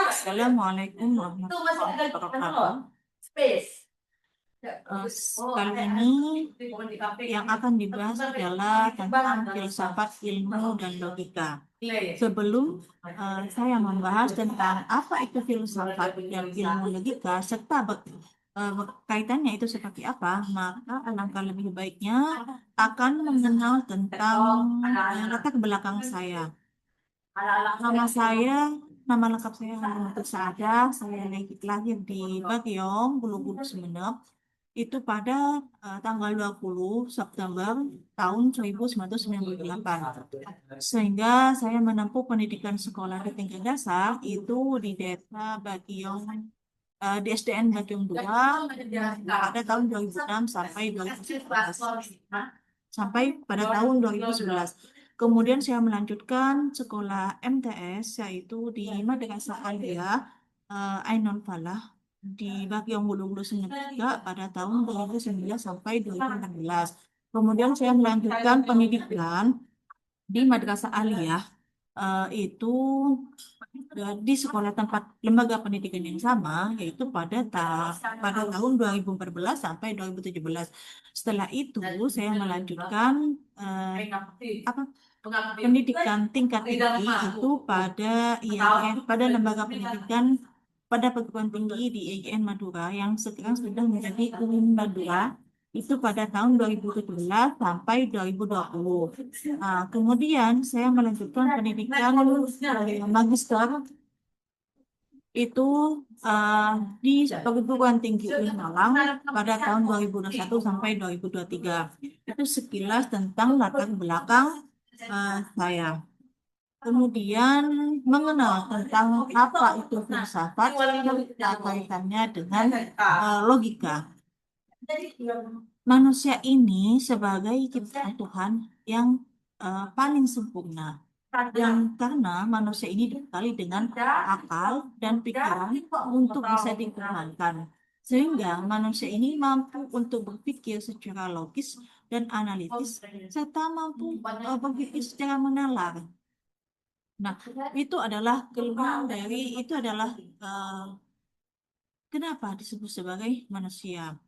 Assalamualaikum warahmatullahi wabarakatuh. Kali ini yang akan dibahas adalah tentang filsafat ilmu dan logika. Sebelum saya membahas tentang apa itu filsafat dan ilmu logika serta kaitannya itu seperti apa, maka alangkah lebih baiknya akan mengenal tentang latar belakang saya. Nama lengkap saya Halimatul Saadah. Saya lahir di Bagiong, Bulu-Bulu, Sumeneb. Itu pada tanggal 20 September tahun 1998. Sehingga saya menempuh pendidikan sekolah di tingkat dasar itu di Desa Bagiong, di SDN Bagiong 2 pada tahun 2006 sampai 2011. Sampai pada tahun 2011. Kemudian saya melanjutkan sekolah MTS yaitu di Madrasah Aliyah Ainul Falah di Bagiong Hulu juga pada tahun 2009 sampai 2016. Kemudian saya melanjutkan pendidikan di Madrasah Aliyah itu di sekolah tempat lembaga pendidikan yang sama yaitu pada tahun 2014 sampai 2017. Setelah itu saya melanjutkan pendidikan tingkat tinggi itu pada IAIN, pada lembaga pendidikan pada perguruan tinggi di IAIN Madura yang sekarang sudah menjadi UIN Madura itu pada tahun 2017 sampai 2020. Kemudian saya melanjutkan pendidikan magister itu di perguruan tinggi UIN Malang pada tahun 2021 sampai 2023. Itu sekilas tentang latar belakang saya. Kemudian mengenal tentang apa itu filsafat kaitannya dengan logika. Manusia ini sebagai ciptaan Tuhan yang paling sempurna. Dan karena manusia ini dibekali dengan akal dan pikiran untuk bisa dikembangkan. Sehingga manusia ini mampu untuk berpikir secara logis dan analitis, serta mampu berpikir secara menalar. Nah, itu adalah kelebihan itu adalah kenapa disebut sebagai manusia.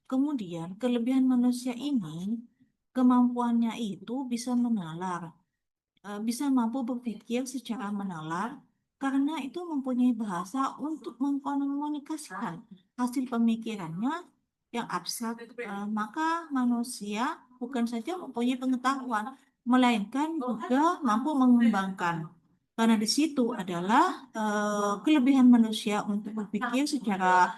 Kemudian kelebihan manusia ini, kemampuannya itu bisa menalar, bisa mampu berpikir secara menalar, karena itu mempunyai bahasa untuk mengkomunikasikan hasil pemikirannya yang abstrak. Maka manusia bukan saja mempunyai pengetahuan, melainkan juga mampu mengembangkan. Karena di situ adalah kelebihan manusia untuk berpikir secara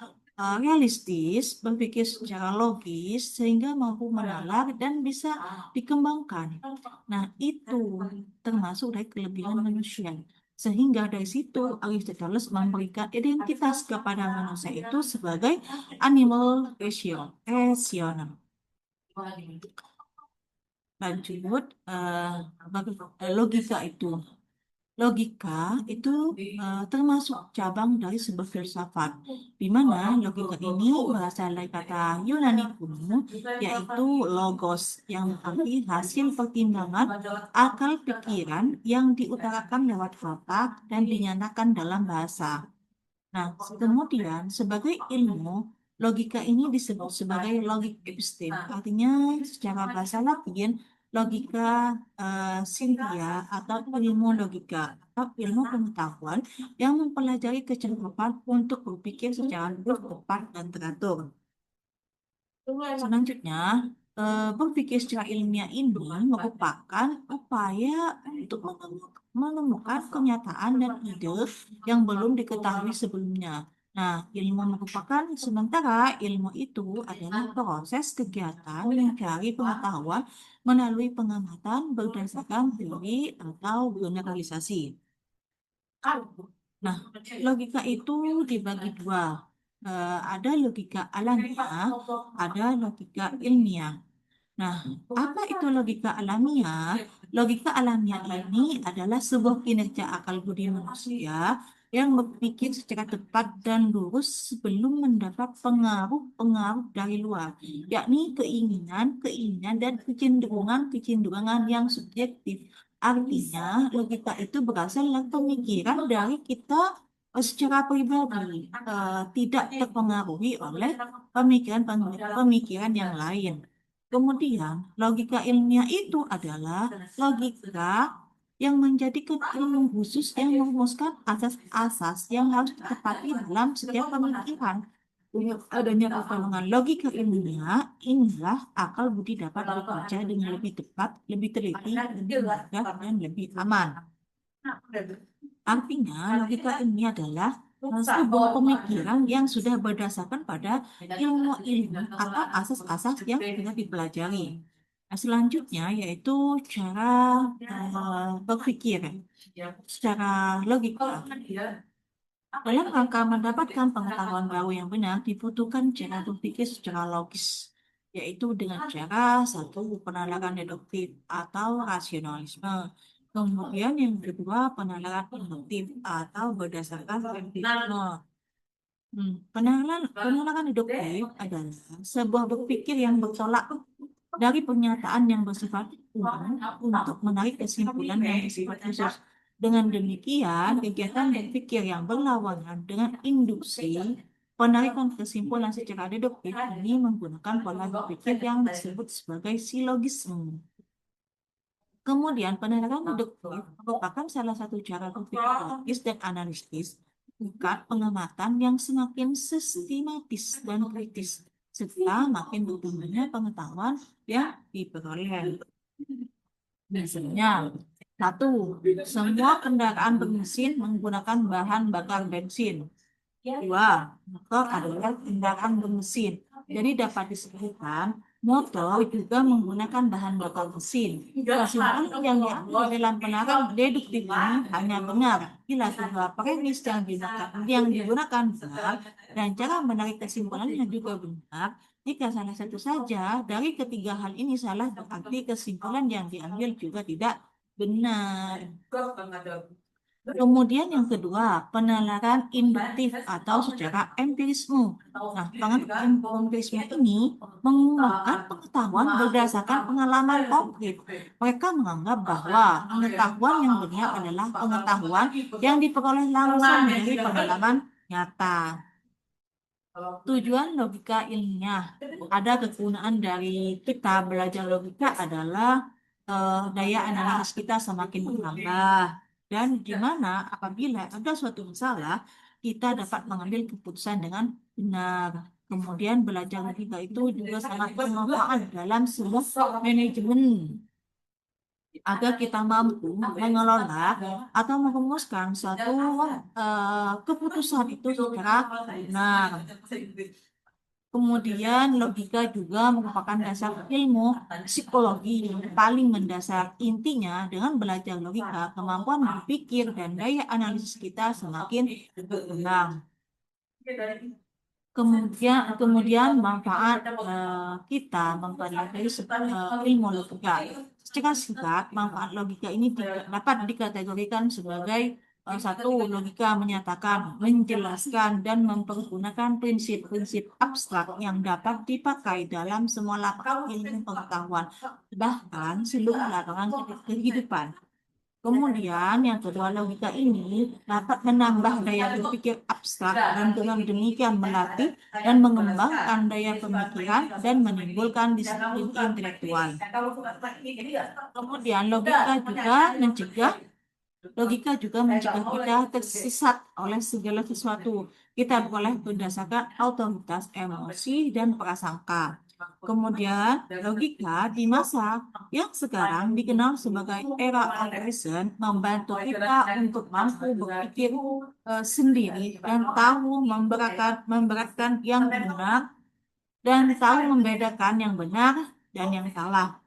realistis, berpikir secara logis, sehingga mampu menalar dan bisa dikembangkan. Nah, itu termasuk dari kelebihan manusia. Sehingga dari situ Aristoteles memberikan identitas kepada manusia itu sebagai animal rational. Lanjut, logika itu. Logika itu termasuk cabang dari sebuah filsafat, di mana logika ini berasal dari kata Yunani kuno, yaitu logos, yang berarti hasil pertimbangan akal pikiran yang diutarakan lewat kata dan dinyatakan dalam bahasa. Nah, kemudian sebagai ilmu, logika ini disebut sebagai logik episteme, artinya secara bahasa Latin logika sintia atau ilmu logika atau ilmu pengetahuan yang mempelajari kecakapan untuk berpikir secara lurus, tepat, dan teratur. Selanjutnya, berpikir secara ilmiah ini merupakan upaya untuk menemukan kenyataan dan ide yang belum diketahui sebelumnya. Nah, sementara ilmu itu adalah proses kegiatan mencari pengetahuan melalui pengamatan berdasarkan teori atau generalisasi. Nah, logika itu dibagi dua. Ada logika alamiah, ada logika ilmiah. Nah, apa itu logika alamiah? Logika alamiah ini adalah sebuah kinerja akal budi manusia yang berpikir secara tepat dan lurus sebelum mendapat pengaruh-pengaruh dari luar, yakni keinginan dan kecenderungan yang subjektif Artinya, logika itu berasal dari pemikiran dari kita secara pribadi, tidak terpengaruhi oleh pemikiran yang lain. Kemudian, logika ilmiah itu adalah logika yang menjadikan ilmu khusus yang merumuskan asas-asas yang harus ditepati dalam setiap pemikiran. Dengan adanya pertolongan logika ilmiah, inilah akal budi dapat bekerja dengan lebih tepat, lebih teliti, lebih mudah, dan lebih aman. Artinya, logika ini adalah sebuah pemikiran yang sudah berdasarkan pada ilmu atau asas-asas yang sudah dipelajari. Nah, selanjutnya yaitu cara berpikir secara logika. Dalam rangka mendapatkan pengetahuan baru yang benar, dibutuhkan cara berpikir secara logis, yaitu dengan cara satu penalaran deduktif atau rasionalisme. Kemudian yang kedua penalaran induktif atau berdasarkan empirisme. Penalaran deduktif adalah sebuah berpikir yang bertolak dari pernyataan yang bersifat umum untuk menarik kesimpulan yang bersifat khusus. Dengan demikian, kegiatan berpikir yang berlawanan dengan induksi penarikan kesimpulan secara deduktif ini menggunakan pola berpikir yang disebut sebagai silogisme. Kemudian, penalaran deduktif merupakan salah satu cara berpikir logis dan analitis, bukan pengamatan yang semakin sistematis dan kritis, serta makin berkembangnya pengetahuan yang diperoleh. Misalnya, satu, semua kendaraan bermesin menggunakan bahan bakar bensin. Dua, motor adalah kendaraan bermesin. Jadi dapat disebutkan motor juga menggunakan bahan bakar mesin. Kesimpulan yang diambil dalam penalaran deduktif ini hanya benar bila kedua premis yang digunakan benar dan cara menarik kesimpulannya juga benar. Jika salah satu saja dari ketiga hal ini salah, berarti kesimpulan yang diambil juga tidak benar. Kemudian yang kedua, penalaran induktif atau secara empirisme. Nah, empirisme ini menggunakan pengetahuan berdasarkan pengalaman konkret. Mereka menganggap bahwa pengetahuan yang benar adalah pengetahuan yang diperoleh langsung dari pengalaman nyata. Tujuan logika ilmiah. Ada kegunaan dari kita belajar logika adalah daya analisis kita semakin bertambah. Dan di mana apabila ada suatu masalah, kita dapat mengambil keputusan dengan benar. Kemudian belajar logika itu juga sangat bermanfaat dalam sebuah manajemen agar kita mampu mengelola atau merumuskan suatu keputusan itu secara benar. Kemudian logika juga merupakan dasar ilmu psikologi yang paling mendasar. Intinya, dengan belajar logika, kemampuan berpikir dan daya analisis kita semakin berkembang. Kemudian manfaat kita mempelajari ilmu logika. Secara singkat, manfaat logika ini dapat dikategorikan sebagai satu, logika menyatakan, menjelaskan, dan mempergunakan prinsip-prinsip abstrak yang dapat dipakai dalam semua lapangan ilmu pengetahuan, bahkan seluruh lapangan kehidupan. Kemudian yang kedua, logika ini dapat menambah daya berpikir abstrak dan dengan demikian melatih dan mengembangkan daya pemikiran dan menimbulkan disiplin intelektual. Kemudian logika juga mencegah kita tersesat oleh segala sesuatu. Kita boleh berdasarkan otoritas emosi dan prasangka. Kemudian, logika di masa yang sekarang dikenal sebagai era of reason membantu kita untuk mampu berpikir sendiri dan tahu memberatkan yang benar dan tahu membedakan yang benar dan yang salah.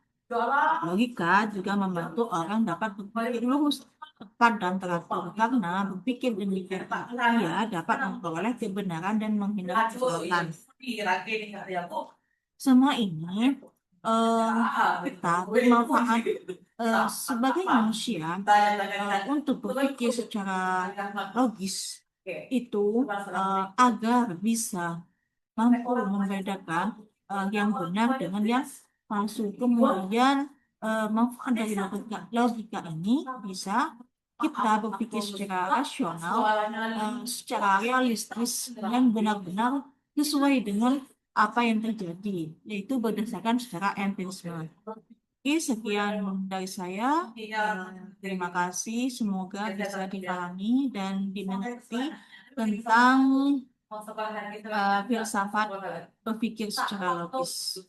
Logika juga membantu orang dapat berpikir lurus, tepat dan teratur karena berpikir demikian ia dapat memperoleh kebenaran dan menghindari kesalahan. Semua ini kita bermanfaat sebagai manusia untuk berpikir secara logis itu agar bisa mampu membedakan yang benar dengan yang palsu. Kemudian manfaat dari logika ini bisa kita berpikir secara rasional, secara realistis, dan benar-benar sesuai dengan apa yang terjadi, yaitu berdasarkan secara empirisme. Oke, sekian dari saya. Terima kasih. Semoga bisa dipahami dan dimengerti tentang filsafat berpikir secara logis.